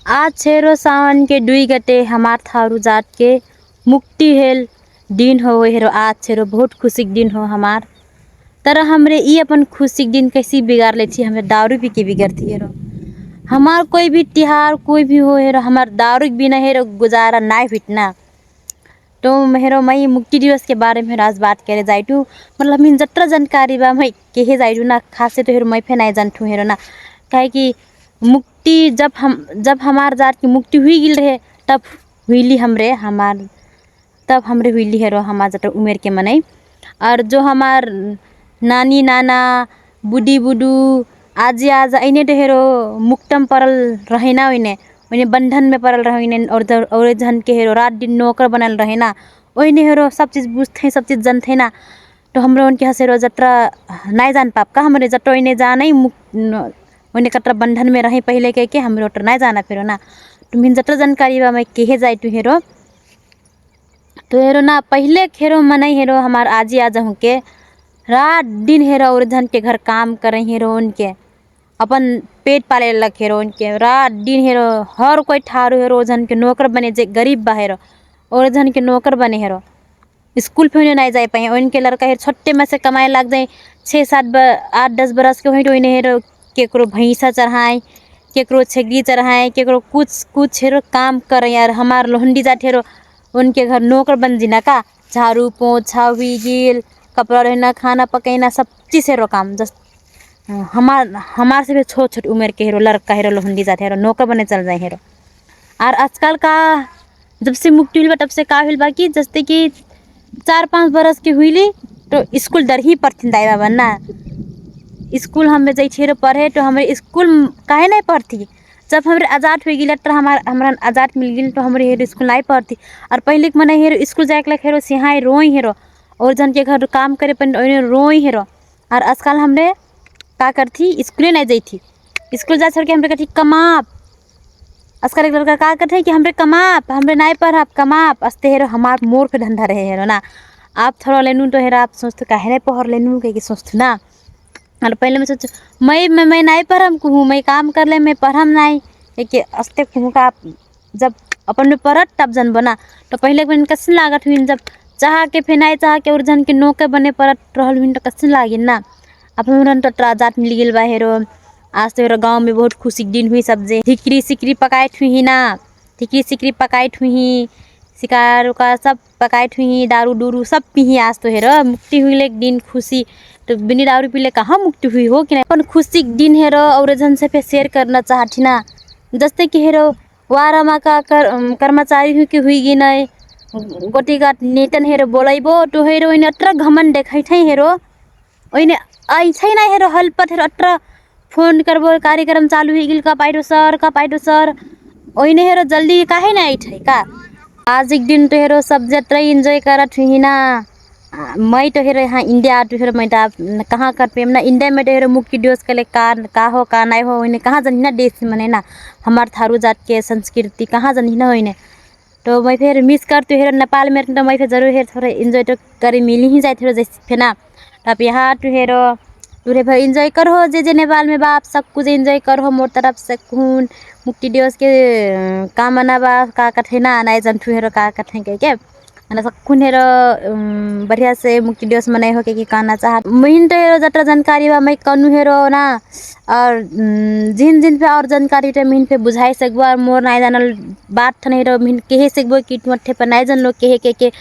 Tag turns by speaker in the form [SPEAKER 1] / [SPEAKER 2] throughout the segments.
[SPEAKER 1] आज छेरो सावन के 2 गते हमार थारू जात के मुक्ति हेल दिन हो हेरो। आज छेरो बहुत खुशी के दिन हो हमार। तर हमरे ई अपन खुशी के दिन कैसी बिगाड़ ले छी, हमें दारू पी के बिगड़ती हेरो। हमार कोई भी त्योहार कोई भी हो हेरो, हमार दारू के बिना हेरो गुजारा नाय फिटना। तो हेरो मैं मुक्ति दिवस के बारे में आज बात करे जाइटू। मतलब मिन जत्रा जानकारी बा मैं केहे जाइटू ना, खासे तो हेरो मैं फे नाय जानथू हेरो ना। काहे कि मुक्ति जब हमार जात की मुक्ति हुई गिल रहे तब हुईली हमरे हमार तब हमरे हुईली हेरो हमार जत्रा उमेर के मनई। और जो हमार नानी नाना बुढ़ी बुडू आजी आज इने तो हेरो मुक्तम परल रहेना, ओइने बंधन में परल रहे और जन के हेरो रात दिन नौकर बनल रहे ना। ओइने हेरो सब चीज़ बुझते सब चीज़ जानते ना। तो हमरो उनके हसेरो जत्रा नाय जान पाप का हमरे जत्रा इने जाने ओइने कतरा बंधन में रहे पहले के हमरे ओटर नाय जाना फेरो ना। तो मिन जत्रा जानकारी बा मैं केहे जाइटू हेरो। तो हेरो ना पहले हेरो मनई हेरो हमार आजी आजा हूँ के रात दिन हेरो और जन के घर काम करे हेरो, उनके अपन पेट पाले लग हेरो। उनके रात दिन हेरो हर कोई ठारू हेरो जन के नौकर बने, जे गरीब बा हेरो और जन के नौकर बने हेरो। स्कूल पे नहीं जाए पाए उनके लड़का हेरो छोटे में से कमाए लग जाए 6-7 8 10 बरस के हुई। तो हेरो केकरो भैंसा चढ़ाए, केकरो छेगी चढ़ाए, केकरो कुछ हेरो काम करे। यार हमार लोहंडी जात हेरो उनके घर नौकर बन जिना का, झाड़ू पोछा हुई गिल, कपड़ा रहना, खाना पकाना, सब चीज़ हेरो काम। जस्ट हमार से भी छोट छोट उम्र के हेरो लड़का हेरो लोहंडी जात हेरो नौकर बने चल जाए हेरो। और आजकल का जब से मुक्ति हुई तब से का हुई बा कि जैसे कि 4-5 बरस की हुईली तो स्कूल डर ही पढ़ती दाई बाबा ना। स्कूल हमें जाइ हेरो पढ़े तो हमारे स्कूल काहे नहीं पढ़ती। जब हमारे आज़ाद हो गई तो हमारा आज़ाद मिल गई तो हमारे हेरो स्कूल नहीं पढ़ती। और पहले के मने हेरो स्कूल जाए के हेरो सिहाई रोई हेरो और जन के घर काम करे पर रोई हेरो। और आजकल हमरे का करती स्कूले नहीं जाती, स्कूल जा छोड़ के हमरे कथी कमाप। आजकल एक लड़का का करते कि हमरे कमाप, हमरे नहीं पढ़ाप कमाप। अस्ते हेरो हमार मोर पे धंधा रहे हेरो ना। आप थोड़ा लेनू तो हेरो आप सोचते काहे नहीं पढ़ लेनू कह के सोचते ना। और पहले मैं सोच मैं नहीं पढ़म कहूँ, मैं काम कर ले मैं पढ़म नहीं कि अस्ते कहूँ का। जब अपन में पढ़त तब जन बना तो पहले मैंने कैसे लागत हुई, जब चाह के फिर नहीं चाह के और जन के नौकर बने पढ़त रहल हुई तो कैसे लागी ना। अपन तो आज़ाद मिल गई बा हेरो। आज तो हेरो गाँव में बहुत खुशी दिन हुई। सब्जी ठिकरी सिकरी पकाइत हुई ना, ठिकरी सिकरी पकाइत हुई, शिकार उकार सब पकाइत हुई, दारू डूरू सब पी। आज तो हेरो मुक्ति हुई एक दिन खुशी। तो बिनी दारू पीले कहाँ मुक्ति हुई हो कि नहीं। अपन खुशी के दिन हेरो और जन से फिर शेयर करना चाहती ना। जैसे कि हेरो वारमा का कर्मचारी हुई कि हुई गी नहीं गोटी का नेतन हेरो बोलाइबो तो हेरो इन अत्र घमन देखै थे हेरो ओइने आई छै ना हेरो हलपत हेरो अत्र फोन करबो कार्यक्रम चालू ही गिल का पाइडो सर ओइने हेरो जल्दी काहे ना आई थे का। आज एक दिन तो हेरो सब जत्रा एंजॉय करत हुई ना। मैं तो हेरो यहाँ इंडिया तो हेरो मैं तो कहाँ कर पे ना इंडिया में तो हेरो मुक्ति दिवस के लिए का हो का नहीं हो इन्हें कहाँ जनी ना देश मने ना। हमार थारू जात के संस्कृति कहाँ जनी ना हो इन्हें। तो मैं फिर मिस करती हेरो नेपाल में तो मैं फिर जरूर हेरो थोड़ा इंजॉय तो करे मिल ही जाए हेरो जैसे फिर ना। तब यहाँ तो हेरो तुरे भाई इंजॉय करो जे नेपाल में बाप सब कुछ इंजॉय करो मोर तरफ से खून मुक्ति दिवस के का मनाबा का कथे ना नहीं जानथू हेरो का कथे के ना सब हेरो बढ़िया से मुक्ति दिवस मनाए हो के कहना चाहत मिन तो हेरो जत्रा जानकारी बा मैं कनु हेरो ना। और जिन पे और जानकारी तो मिन पे बुझाई सकबो और मोर नहीं जानल बात थन हेरो मिन कहे सकबो कि मठे पर नहीं जानलो कहे के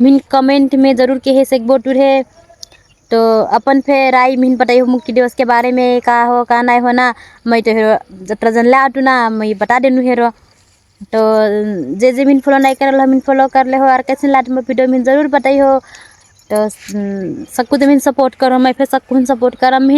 [SPEAKER 1] मिन कमेंट में जरूर कहे सकबो तुरे। तो अपन फिर आई मिन बताई हो मुक्ति दिवस के बारे में का हो का नहीं हो ना। मैं तो हेरो जत्रा जन ला ना मैं बता देनू हेरो। तो जे मिन फॉलो नहीं कर मिन फॉलो कर ले हो और कैसे लाट में वीडियो मिन जरूर बताई हो। तो सबको मिन सपोर्ट करो मैं फिर सबको सपोर्ट करम।